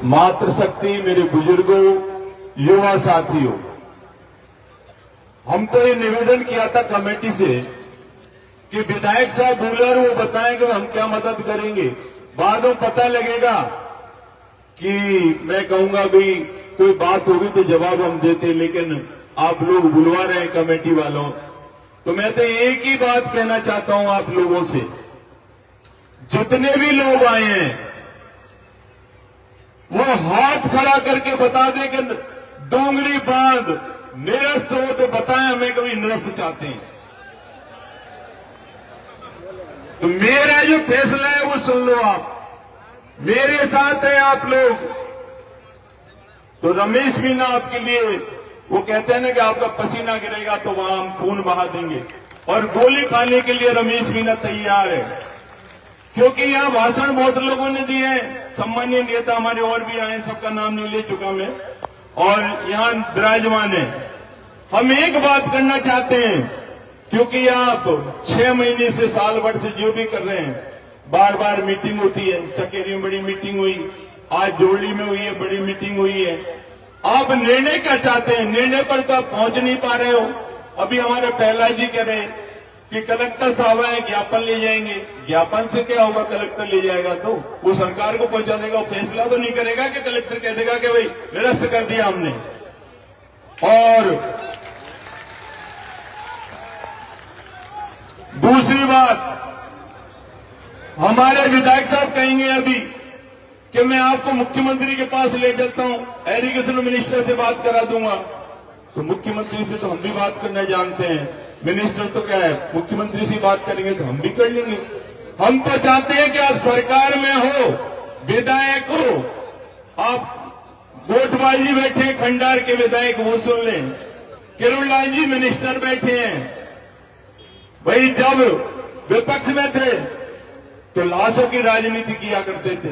मातृशक्ति, मेरे बुजुर्गों, युवा साथियों, हम तो ये निवेदन किया था कमेटी से कि विधायक साहब बोले और वो बताएं कि हम क्या मदद करेंगे। बाद में पता लगेगा कि मैं कहूंगा भाई कोई बात होगी तो जवाब हम देते, लेकिन आप लोग बुलवा रहे हैं कमेटी वालों। तो मैं तो एक ही बात कहना चाहता हूं आप लोगों से, जितने भी लोग आए हैं वो हाथ खड़ा करके बता दें कि डोंगरी बांध निरस्त हो तो बताएं हमें कभी निरस्त चाहते हैं। तो मेरा जो फैसला है वो सुन लो आप, मेरे साथ है आप लोग। तो रमेश मीना आपके लिए, वो कहते हैं ना कि आपका पसीना गिरेगा तो वहां हम खून बहा देंगे, और गोली खाने के लिए रमेश मीना तैयार है, क्योंकि यहां भाषण बहुत लोगों ने दिए हैं। सम्मानीय नेता हमारे और भी आए, सबका नाम नहीं ले चुका मैं, और यहां विराजमान है। हम एक बात करना चाहते हैं, क्योंकि आप 6 महीने से साल भर से जो भी कर रहे हैं, बार बार मीटिंग होती है। चकेरी में बड़ी मीटिंग हुई, आज जोड़ी में हुई है, बड़ी मीटिंग हुई है। आप निर्णय क्या चाहते हैं? निर्णय पर तो आप पहुंच नहीं पा रहे हो। अभी हमारे पहला जी कह रहे हैं कि कलेक्टर साहब है, ज्ञापन ले जाएंगे। ज्ञापन से क्या होगा? कलेक्टर ले जाएगा तो वो सरकार को पहुंचा देगा, वो फैसला तो नहीं करेगा कि कलेक्टर कह देगा कि भाई निरस्त कर दिया हमने। और दूसरी बात, हमारे विधायक साहब कहेंगे अभी कि मैं आपको मुख्यमंत्री के पास ले चलता हूं, एजुकेशन मिनिस्टर से बात करा दूंगा। तो मुख्यमंत्री से तो हम भी बात करना जानते हैं, मिनिस्टर तो क्या है, मुख्यमंत्री से बात करेंगे तो हम भी कर लेंगे। हम तो चाहते हैं कि आप सरकार में हो, विधायक हो, आप गोटबाजी बैठे खंडार के विधायक वो सुन लें, किरोड़लाल जी मिनिस्टर बैठे हैं। भाई जब विपक्ष में थे तो लाशों की राजनीति किया करते थे,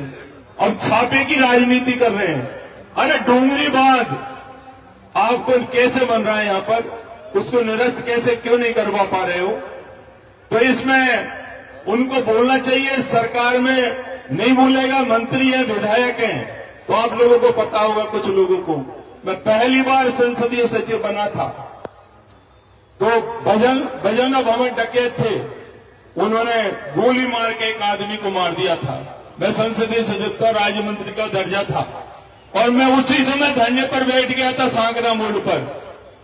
अब छापे की राजनीति कर रहे हैं। अरे डोंगरी बांध आपको कैसे बन रहा है यहां पर, उसको निरस्त कैसे क्यों नहीं करवा पा रहे हो? तो इसमें उनको बोलना चाहिए, सरकार में नहीं बोलेगा, मंत्री है, विधायक हैं, तो आप लोगों को पता होगा। कुछ लोगों को, मैं पहली बार संसदीय सचिव बना था तो भजन भवन डकैत थे, उन्होंने गोली मार के एक आदमी को मार दिया था। मैं संसदीय सचिव था, राज्य मंत्री का दर्जा था, और मैं उसी समय धरने पर बैठ गया था सांगरा मोड़ पर।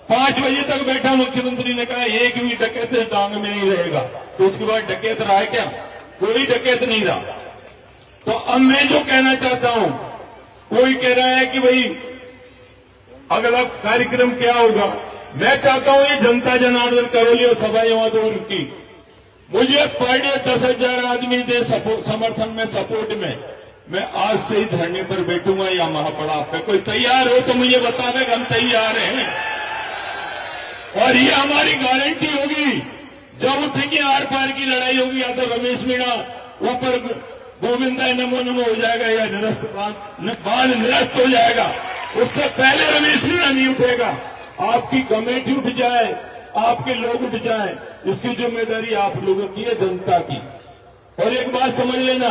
5 बजे तक बैठा, मुख्यमंत्री ने कहा एक भी डकैत टांग में नहीं रहेगा। तो उसके बाद डकैत रहा है क्या? कोई डकैत नहीं रहा। तो अब मैं जो कहना चाहता हूं, कोई कह रहा है कि भाई अगला कार्यक्रम क्या होगा। मैं चाहता हूं ये जनता जनार्दन करौली और सभा माधोपुर की, मुझे पर डे 10,000 आदमी दे समर्थन में, सपोर्ट में, मैं आज से ही धरने पर बैठूंगा या महापड़ाव पे। कोई तैयार हो तो मुझे बता दें, हम तैयार हैं। और ये हमारी गारंटी होगी, जब उठेंगे आर पार की लड़ाई होगी, या तो रमेश मीणा ऊपर गोविंदा नमो नमो हो जाएगा, या बांध निरस्त हो जाएगा। उससे पहले रमेश मीणा नहीं उठेगा। आपकी कमेटी उठ जाए, आपके लोग उठ जाए, इसकी जिम्मेदारी आप लोगों की है, जनता की। और एक बात समझ लेना,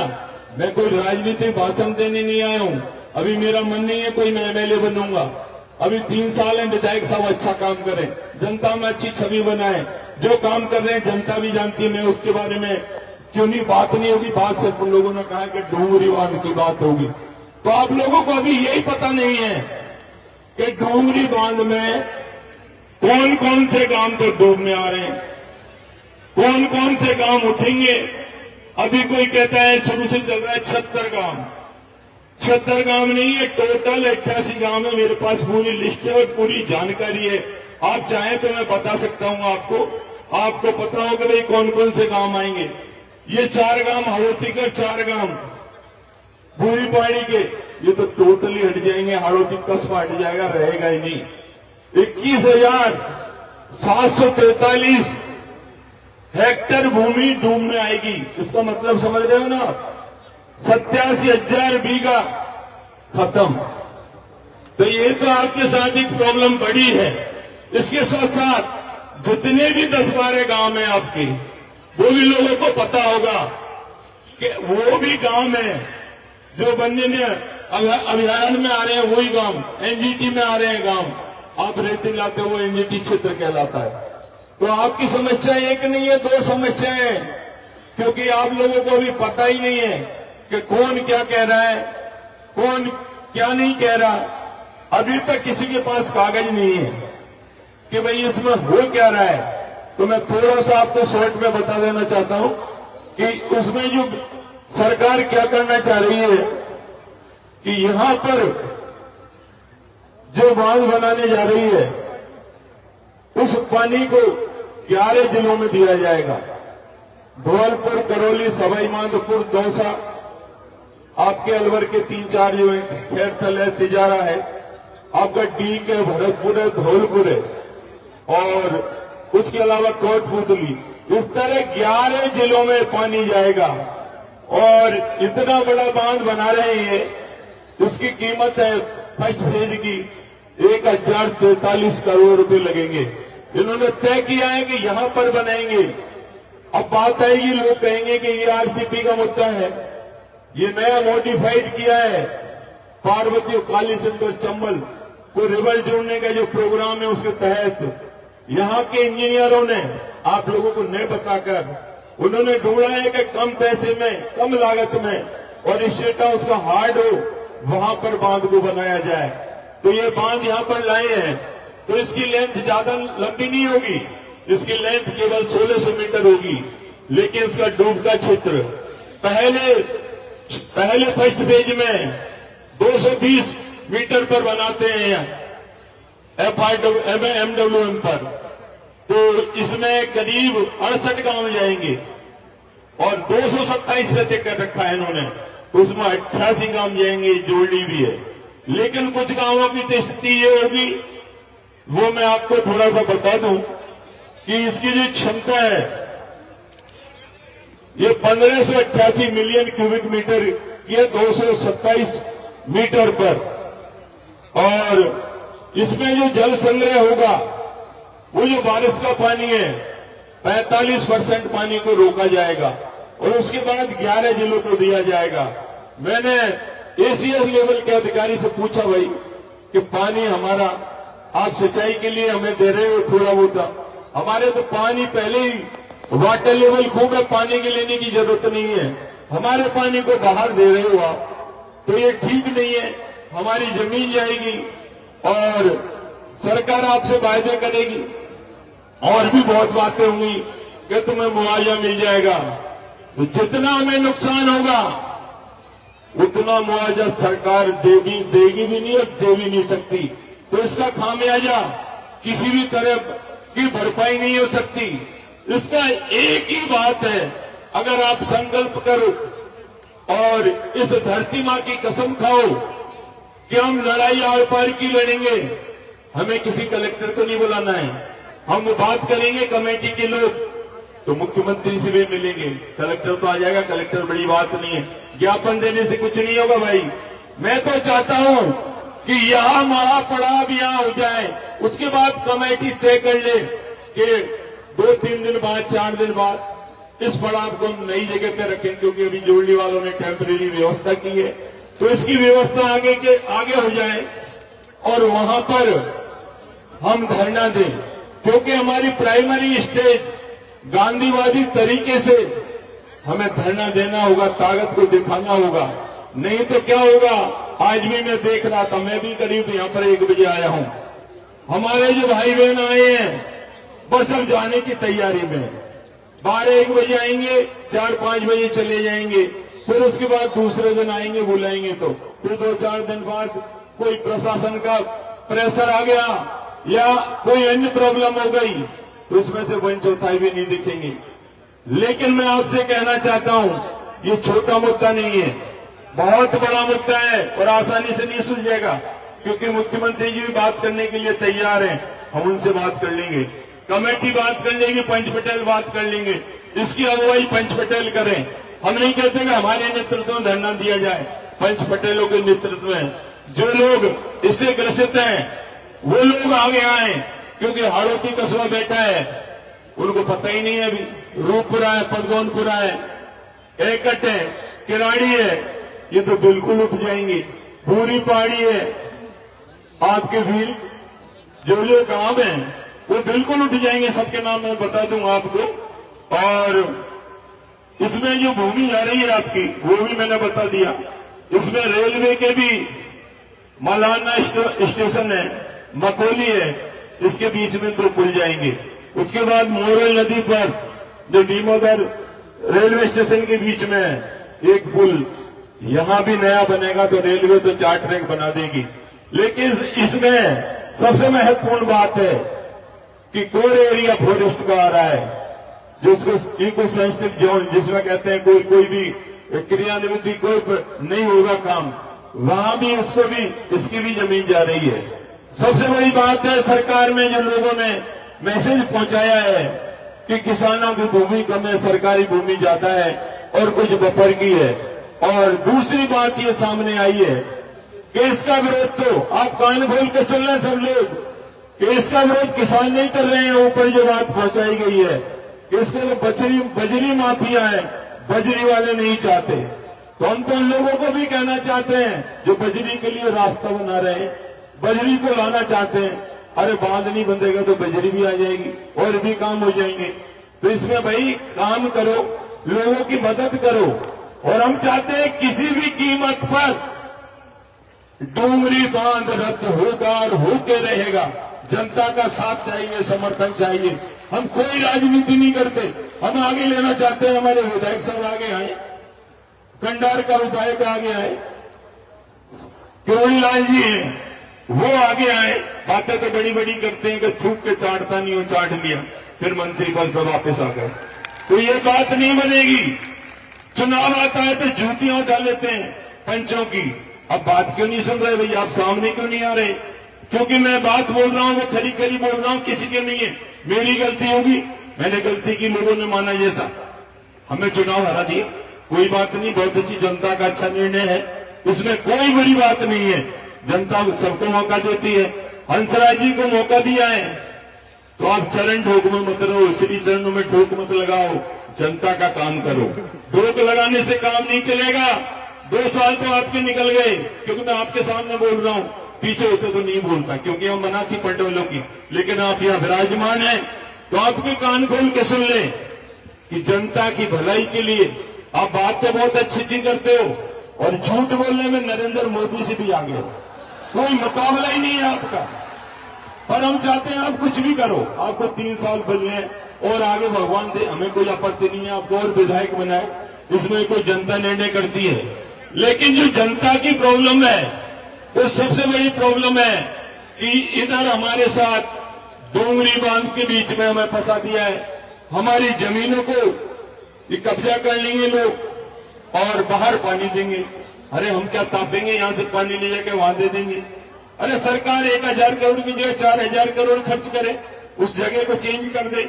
मैं कोई राजनीतिक भाषण देने नहीं आया हूं। अभी मेरा मन नहीं है कोई मैं एमएलए बनूंगा। अभी 3 साल है, विधायक साहब अच्छा काम करें, जनता में अच्छी छवि बनाए। जो काम कर रहे हैं जनता भी जानती है, मैं उसके बारे में क्यों नहीं बात नहीं होगी। बात सिर्फ उन लोगों ने कहा कि डोंगरी बांध की बात होगी। तो आप लोगों को अभी यही पता नहीं है कि डोंगरी बांध में कौन कौन से गांव तो डूब में आ रहे हैं, कौन कौन से गांव उठेंगे। अभी कोई कहता है शुरू से चल रहा है 76 गांव। 76 गांव नहीं है, टोटल 88 गांव है। मेरे पास पूरी लिस्ट है और पूरी जानकारी है। आप चाहें तो मैं बता सकता हूं आपको। आपको पता होगा भाई कौन कौन से गांव आएंगे। ये 4 गांव हाड़ौती के, 4 गांव भूरी पहाड़ी के, ये तो टोटली हट जाएंगे। हाड़ौती कस्बा हट जाएगा, रहेगा ही नहीं। 21,743 हेक्टेयर भूमि डूब में आएगी। इसका मतलब समझ रहे हो ना, 87,000 बीघा खत्म। तो ये तो आपके साथ एक प्रॉब्लम बड़ी है। इसके साथ साथ जितने भी 10-12 गांव हैं आपके, वो भी लोगों को पता होगा कि वो भी गांव में जो बंदे ने अभियान में आ रहे हैं वही गांव, एनजीटी में आ रहे हैं गांव, आप रेती लाते हो, वो एनजीटी क्षेत्र कहलाता है। तो आपकी समस्या एक नहीं है, दो समस्याएं हैं, क्योंकि आप लोगों को अभी पता ही नहीं है कि कौन क्या कह रहा है, कौन क्या नहीं कह रहा। अभी तक किसी के पास कागज नहीं है कि भाई इसमें हो क्या रहा है। तो मैं थोड़ा सा आपको शॉर्ट में बता देना चाहता हूं कि उसमें जो सरकार क्या करना चाह रही है कि यहां पर जो बांध बनाने जा रही है उस पानी को 11 जिलों में दिया जाएगा। धौलपुर, करौली, सवाई माधोपुर, दौसा, आपके अलवर के 3-4 जो है, खैरथल है, तिजारा है, आपका डीक है, भरतपुर है, धौलपुर है, और उसके अलावा कोटपुतली। इस तरह 11 जिलों में पानी जाएगा और इतना बड़ा बांध बना रहे हैं। इसकी कीमत है फर्स्ट फेज की 1043 करोड़ रुपए लगेंगे। इन्होंने तय किया है कि यहां पर बनाएंगे। अब बात आएगी, लोग कहेंगे कि ये आरसीपी का मुद्दा है, ये नया मॉडिफाइड किया है, पार्वती और कालीसिंध और चंबल को रिवर जोड़ने का जो प्रोग्राम है उसके तहत यहां के इंजीनियरों ने आप लोगों को नहीं बताकर उन्होंने ढूंढा है कि कम पैसे में, कम लागत में और स्टेट हाउस का हार्ड हो, वहां पर बांध को बनाया जाए। तो ये बांध यहां पर लाए हैं, तो इसकी लेंथ ज्यादा लंबी नहीं होगी, इसकी लेंथ केवल 1600 मीटर होगी। लेकिन इसका डूब का क्षेत्र पहले फर्स्ट फेज में 220 मीटर पर बनाते हैं एमडब्ल्यूएम पर, तो इसमें करीब 68 गांव जाएंगे और 227 पे तय कर रखा है इन्होंने, तो उसमें 88 गांव जाएंगे, जोड़ी भी है। लेकिन कुछ गांवों की तो स्थिति ये होगी, वो मैं आपको थोड़ा सा बता दूं कि इसकी जो क्षमता है ये 1588 मिलियन क्यूबिक मीटर की 227 मीटर पर, और इसमें जो जल संग्रह होगा वो जो बारिश का पानी है 45% पानी को रोका जाएगा और उसके बाद 11 जिलों को दिया जाएगा। मैंने एसीएस लेवल के अधिकारी से पूछा भाई कि पानी हमारा आप सिंचाई के लिए हमें दे रहे हो थोड़ा बहुत, हमारे तो पानी पहले ही वाटर लेवल खूब है, पानी के लेने की जरूरत नहीं है, हमारे पानी को बाहर दे रहे हो आप, तो ये ठीक नहीं है, हमारी जमीन जाएगी और सरकार आपसे वायदे करेगी और भी बहुत बातें होंगी कि तुम्हें मुआवजा मिल जाएगा। तो जितना हमें नुकसान होगा उतना मुआवजा सरकार देगी भी नहीं और दे भी नहीं सकती। तो इसका खामियाजा किसी भी तरह की भरपाई नहीं हो सकती। इसका एक ही बात है, अगर आप संकल्प करो और इस धरती मां की कसम खाओ कि हम लड़ाई आर पार की लड़ेंगे, हमें किसी कलेक्टर को नहीं बुलाना है, हम बात करेंगे कमेटी के लोग तो मुख्यमंत्री से भी मिलेंगे, कलेक्टर तो आ जाएगा, कलेक्टर बड़ी बात नहीं है, ज्ञापन देने से कुछ नहीं होगा भाई। मैं तो चाहता हूं कि यहां महापड़ाव यहां हो जाए, उसके बाद कमेटी तय कर ले कि 2-3 दिन बाद, 4 दिन बाद इस पड़ाव को हम नई जगह पे रखें, क्योंकि अभी जोड़ने वालों ने टेम्परेरी व्यवस्था की है, तो इसकी व्यवस्था आगे हो जाए और वहां पर हम धरना दें, क्योंकि हमारी प्राइमरी स्टेज गांधीवादी तरीके से हमें धरना देना होगा, ताकत को दिखाना होगा। नहीं तो क्या होगा, आज भी मैं देख रहा था, मैं भी करीब यहां पर 1 बजे आया हूं, हमारे जो भाई बहन आए हैं बस अब जाने की तैयारी में, 12-1 बजे आएंगे, 4-5 बजे चले जाएंगे, फिर उसके बाद दूसरे दिन आएंगे, बुलाएंगे तो फिर 2-4 दिन बाद कोई प्रशासन का प्रेशर आ गया या कोई अन्य प्रॉब्लम हो गई तो उसमें से 1/4 भी नहीं दिखेंगे। लेकिन मैं आपसे कहना चाहता हूं, ये छोटा मुद्दा नहीं है, बहुत बड़ा मुद्दा है और आसानी से नहीं सुलझेगा, क्योंकि मुख्यमंत्री जी भी बात करने के लिए तैयार हैं, हम उनसे बात कर लेंगे, कमेटी बात कर लेंगे, पंच पटेल बात कर लेंगे, इसकी अगुवाई पंच पटेल करें। हम नहीं कहते कि हमारे नेतृत्व में धरना दिया जाए, पंच पटेलों के नेतृत्व में जो लोग इससे ग्रसित हैं वो लोग आगे आए, क्योंकि हाड़ोती कस्बा बैठा है, उनको पता ही नहीं है, अभी रूपपुरा है, पदगौनपुरा है, एकट है, किराड़ी है, ये तो बिल्कुल उठ जाएंगे। पूरी पहाड़ी है, आपके वीर जो जो काम है वो बिल्कुल उठ जाएंगे, सबके नाम मैं बता दूंगा आपको। और इसमें जो भूमि आ रही है आपकी वो भी मैंने बता दिया। इसमें रेलवे के भी मलाना स्टेशन है, मकोली है, इसके बीच में 2 पुल जाएंगे। उसके बाद मोरल नदी पर जो डीमोदर रेलवे स्टेशन के बीच में है एक पुल, यहां भी नया बनेगा। तो रेलवे तो 4 ट्रैक बना देगी। लेकिन इसमें सबसे महत्वपूर्ण बात है कि कोर एरिया फॉरेस्ट का आ रहा है, जिसको इको सेंसिटिव जोन जिसमें कहते हैं कोई भी क्रियान्वित कोई नहीं होगा काम, वहां भी इसकी भी जमीन जा रही है। सबसे बड़ी बात है सरकार में जो लोगों ने मैसेज पहुंचाया है कि किसानों की भूमि कम है, सरकारी भूमि ज्यादा है और कुछ बफर की है। और दूसरी बात ये सामने आई है कि इसका विरोध, तो आप कान खोल के सुन लें सब लोग, कि इसका विरोध किसान नहीं कर रहे हैं। ऊपर जो बात पहुंचाई गई है कि इसके लिए बजरी माफिया है, बजरी वाले नहीं चाहते। तो हम तो उन लोगों को भी कहना चाहते हैं जो बजरी के लिए रास्ता बना रहे हैं, बजरी को लाना चाहते हैं। अरे बांध नहीं बंधेगा तो बजरी भी आ जाएगी और भी काम हो जाएंगे। तो इसमें भाई काम करो, लोगों की मदद करो। और हम चाहते हैं किसी भी कीमत पर डोंगरी बांध रद्द होगा और होके रहेगा। जनता का साथ चाहिए, समर्थन चाहिए। हम कोई राजनीति नहीं करते, हम आगे लेना चाहते हैं। हमारे विधायक साहब आगे आए, कंडार का विधायक आगे आए, किरोड़ी लाल जी हैं वो आगे आए। बातें तो बड़ी बड़ी करते हैं कि थूक के चाटता नहीं हो, चाट लिया फिर मंत्री पद पर वापस आ गए। तो ये बात नहीं बनेगी। चुनाव आता है तो जूतियां उठा लेते हैं पंचों की। अब बात क्यों नहीं सुन रहे भैया, आप सामने क्यों नहीं आ रहे? क्योंकि मैं बात बोल रहा हूं वो खरी खरी बोल रहा हूं, किसी के नहीं है। मेरी गलती होगी, मैंने गलती की, लोगों ने माना जैसा, हमें चुनाव हरा दिए, कोई बात नहीं। बहुत अच्छी जनता का अच्छा निर्णय है, इसमें कोई बड़ी बात नहीं है। जनता सबको मौका देती है। हंसराज जी को मौका दिया है तो आप चरण ठोक में मत रहो, श्री चरणों में ठोक मत लगाओ, जनता का काम करो। ठोक लगाने से काम नहीं चलेगा। 2 साल तो आपके निकल गए, क्योंकि मैं आपके सामने बोल रहा हूं, पीछे होते तो नहीं बोलता, क्योंकि हम मना थी पंडोलों की। लेकिन आप यहाँ विराजमान हैं तो आपके कान खोल के सुन ले कि जनता की भलाई के लिए आप बात तो बहुत अच्छी अच्छी करते हो और झूठ बोलने में नरेंद्र मोदी से भी आगे हो, कोई मुकाबला ही नहीं है आपका। पर हम चाहते हैं आप कुछ भी करो, आपको 3 साल बने और आगे भगवान दे, हमें कोई आपत्ति नहीं है आपको और विधायक बनाए, इसमें कोई जनता निर्णय करती है। लेकिन जो जनता की प्रॉब्लम है वो सबसे बड़ी प्रॉब्लम है कि इधर हमारे साथ डोंगरी बांध के बीच में हमें फंसा दिया है। हमारी जमीनों को ये कब्जा कर लेंगे लोग और बाहर पानी देंगे। अरे हम क्या तापेंगे, यहां से पानी ले जाके वहां दे देंगे। अरे सरकार 1000 करोड़ की जगह 4000 करोड़ खर्च करे, उस जगह को चेंज कर दे,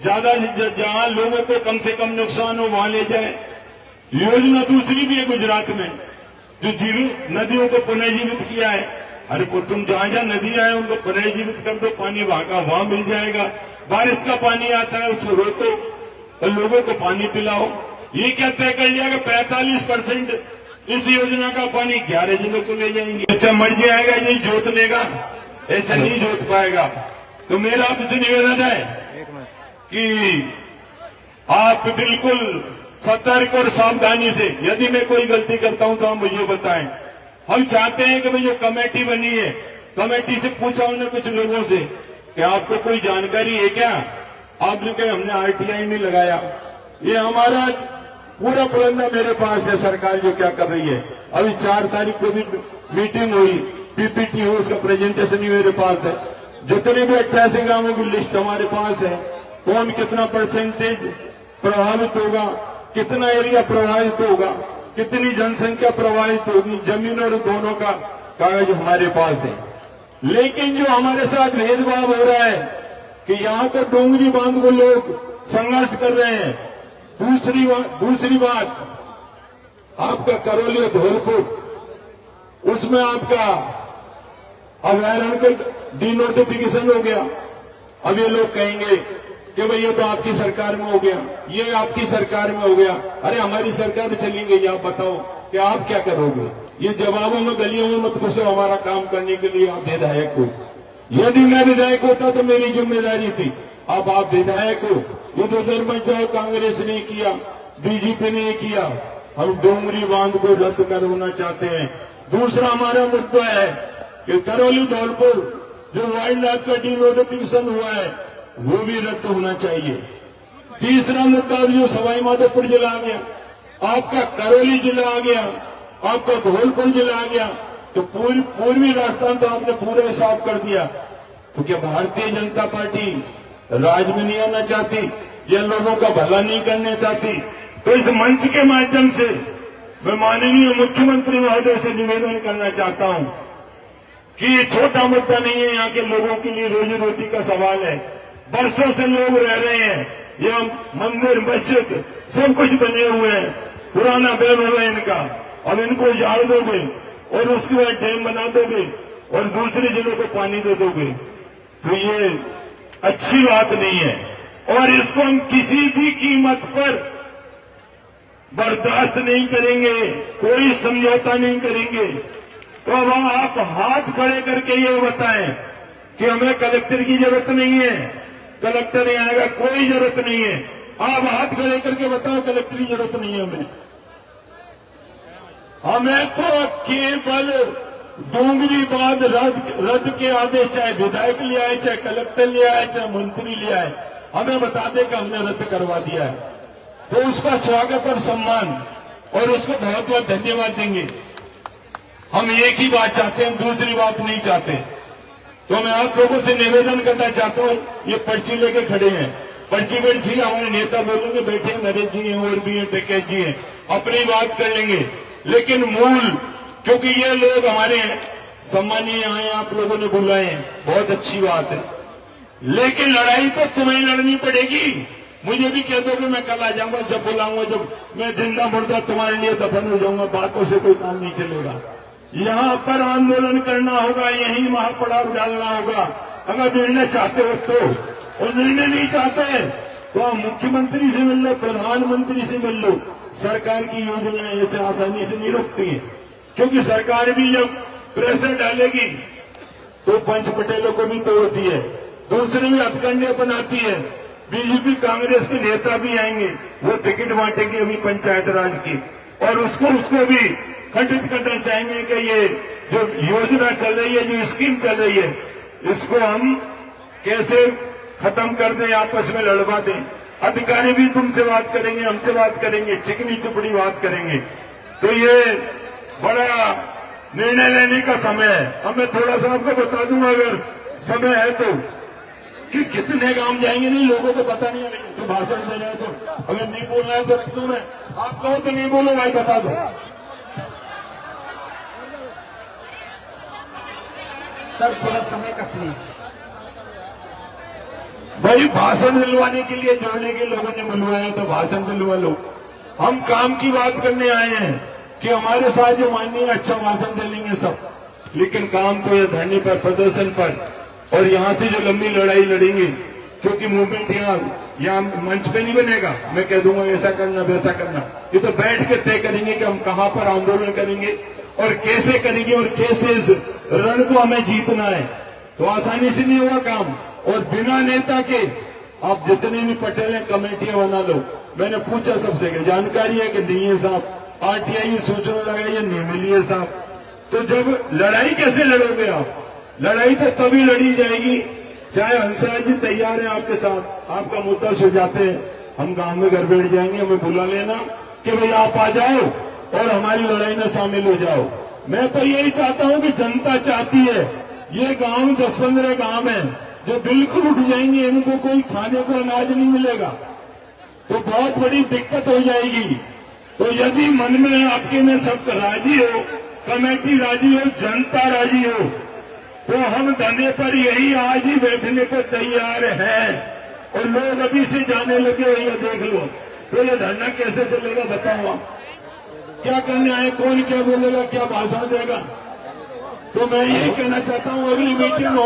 ज्यादा जहां लोगों को कम से कम नुकसान हो वहां ले जाए। योजना दूसरी भी है गुजरात में, जो जीवित नदियों को पुनर्जीवित किया है। अरे तुम जहां जहां नदियां हैं उनको पुनर्जीवित कर दो, पानी वहां का वहां मिल जाएगा। बारिश का पानी आता है उसको रोको और लोगों को पानी पिलाओ। ये क्या तय कर लिया कि 45% इस योजना का पानी 11 जिलों को ले जाएंगे। अच्छा मर जाएगा ये जोत लेगा, ऐसा नहीं जोत पाएगा। तो मेरा आपसे निवेदन है कि आप बिल्कुल सतर्क और सावधानी से, यदि मैं कोई गलती करता हूं तो आप मुझे बताएं। हम चाहते हैं कि भाई जो कमेटी बनी है, कमेटी से पूछा उन्होंने कुछ लोगों से कि आपको कोई जानकारी है क्या? आपने कहा हमने आरटीआई में लगाया। ये हमारा पूरा प्रबंधन मेरे पास है, सरकार जो क्या कर रही है। अभी 4 तारीख को भी मीटिंग हुई, पीपीटी हो, उसका प्रेजेंटेशन ही मेरे पास है। जितने भी 88 गांवों की लिस्ट हमारे पास है, कौन कितना परसेंटेज प्रभावित होगा, कितना एरिया प्रभावित होगा, कितनी जनसंख्या प्रभावित होगी, जमीन और दोनों का कागज हमारे पास है। लेकिन जो हमारे साथ भेदभाव हो रहा है कि यहां तो डोंगरी बांध को लोग संघर्ष कर रहे हैं। दूसरी बात आपका करौली और धौलपुर, उसमें आपका अभयारण्य का डिनोटिफिकेशन हो गया। अब ये लोग कहेंगे कि भाई ये तो आपकी सरकार में हो गया, ये आपकी सरकार में हो गया। अरे हमारी सरकार चली गई, आप बताओ कि आप क्या करोगे? ये जवाबों में गलियों में मत घुसो, हमारा काम करने के लिए आप विधायक हो। यदि मैं विधायक होता तो मेरी जिम्मेदारी थी। अब आप विधायक हो, इधर मत जाओ, कांग्रेस ने किया, बीजेपी ने किया। हम डोंगरी बांध को रद्द करवाना चाहते हैं। दूसरा हमारा मुद्दा है कि करौली धौलपुर जो वाइल्ड लाइफ का डिनोटिफिकेशन हुआ है वो भी रद्द होना चाहिए। तीसरा मुद्दा जो सवाई माधोपुर जिला आ गया, आपका करौली जिला आ गया, आपका धौलपुर जिला आ गया, तो पूर्वी राजस्थान तो आपने पूरा हिसाब कर दिया। तो क्या भारतीय जनता पार्टी राज में नहीं आना चाहती या लोगों का भला नहीं करना चाहती? तो इस मंच के माध्यम से मैं माननीय मुख्यमंत्री महोदय से निवेदन करना चाहता हूं कि ये छोटा मुद्दा नहीं है, यहाँ के लोगों के लिए रोजी रोटी का सवाल है। बरसों से लोग रह रहे हैं, यहाँ मंदिर मस्जिद सब कुछ बने हुए हैं, पुराना वैभव है इनका। अब इनको उजाड़ दोगे और उसके बाद डैम बना दोगे और दूसरे जिलों को पानी दे दोगे, तो ये अच्छी बात नहीं है और इसको हम किसी भी कीमत पर बर्दाश्त नहीं करेंगे, कोई समझौता नहीं करेंगे। तो अब आप हाथ खड़े करके ये बताएं कि हमें कलेक्टर की जरूरत नहीं है, कलेक्टर नहीं आएगा, कोई जरूरत नहीं है। आप हाथ खड़े करके बताओ कलेक्टर की जरूरत नहीं है हमें तो केवल डोंगरी बांध रद्द के आदेश, चाहे विधायक ले आए, चाहे कलेक्टर ले आए, चाहे मंत्री ले आए, हमें बता दे कि हमने रद्द करवा दिया है, तो उसका स्वागत और सम्मान और उसको बहुत बहुत धन्यवाद देंगे। हम एक ही बात चाहते हैं, दूसरी बात नहीं चाहते। तो मैं आप लोगों से निवेदन करना चाहता हूं, ये पर्ची लेके खड़े हैं, पर्ची हमारे नेता बोलेंगे, बैठे नरेश जी हैं और भी हैं, टिकैत जी हैं, अपनी बात कर लेंगे। लेकिन मूल, क्योंकि ये लोग हमारे सम्मानीय आए, आप लोगों ने बुलाए, बहुत अच्छी बात है, लेकिन लड़ाई तो तुम्हें लड़नी पड़ेगी। मुझे भी कह दो कि मैं कल आ जाऊंगा, जब बुलाऊंगा, जब मैं जिंदा मुर्दा तुम्हारे लिए दफन हो जाऊंगा, बातों से कोई काम नहीं चलेगा। यहां पर आंदोलन करना होगा, यही महापड़ाव डालना होगा अगर निर्णय चाहते हो तो। और निर्णय नहीं चाहते तो आप मुख्यमंत्री से मिल लो, प्रधानमंत्री से मिल लो। सरकार की योजनाएं ऐसे आसानी से नहीं रोकती है, क्योंकि सरकार भी जब प्रेशर डालेगी तो पंच पटेलों को भी तोड़ती है, दूसरे भी हथकंडे बनाती है। बीजेपी कांग्रेस के नेता भी आएंगे, वो टिकट बांटेंगे अभी पंचायत राज की, और उसको भी खंडित करना चाहेंगे कि ये जो योजना चल रही है, जो स्कीम चल रही है, इसको हम कैसे खत्म कर दें, आपस में लड़वा दें। अधिकारी भी तुमसे बात करेंगे, हमसे बात करेंगे, चिकनी चुपड़ी बात करेंगे। तो ये बड़ा निर्णय लेने का समय है। अब मैं थोड़ा सा आपको बता दूंगा अगर समय है तो, कि कितने गांव जाएंगे, नहीं लोगों को पता नहीं है, तो भाषण दे रहे हैं, तो अगर नहीं बोलना है तो रख दूं मैं, आप कहो तो नहीं बोलो भाई, बता दो। सर थोड़ा समय का प्लीज। भाई भाषण दिलवाने के लिए जोड़ने के लोगों ने बुलवाया, तो भाषण दिलवा लो। हम काम की बात करने आए हैं कि हमारे साथ जो माननीय अच्छा भाषण दे लेंगे सब, लेकिन काम तो ये धरने पर, प्रदर्शन पर, और यहाँ से जो लंबी लड़ाई लड़ेंगे, क्योंकि मूवमेंट यहाँ मंच पे नहीं बनेगा, मैं कह दूंगा ऐसा करना वैसा करना। ये तो बैठ के तय करेंगे कि हम कहाँ पर आंदोलन करेंगे और कैसे करेंगे और कैसे इस रण को हमें जीतना है। तो आसानी से नहीं होगा काम, और बिना नेता के आप जितने भी पटेल हैं कमेटियां बना लो। मैंने पूछा सबसे कि जानकारी है कि नहीं है साहब, आरटीआई सूचना लगाई है, नहीं मिली है साहब। तो जब लड़ाई कैसे लड़ोगे आप? लड़ाई तो तभी लड़ी जाएगी चाहे हंसराज जी तैयार है आपके साथ, आपका मुद्दा सुलझाते हैं, हम गांव में घर बैठ जाएंगे, हमें बुला लेना कि भाई आप आ जाओ और हमारी लड़ाई में शामिल हो जाओ। मैं तो यही चाहता हूं कि जनता चाहती है, ये गांव 10-15 गांव है जो बिल्कुल उठ जाएंगे, इनको कोई खाने को अनाज नहीं मिलेगा, तो बहुत बड़ी दिक्कत हो जाएगी। तो यदि मन में आपके में सब राजी हो, कमेटी राजी हो, जनता राजी हो, तो हम धरने पर यही आज ही बैठने को तैयार हैं। और लोग अभी से जाने लगे, भैया देख लो, तो ये धरना कैसे चलेगा बताओ आप? क्या करने आए, कौन क्या बोलेगा, क्या भाषण देगा? तो मैं यही कहना चाहता हूं अगली मीटिंग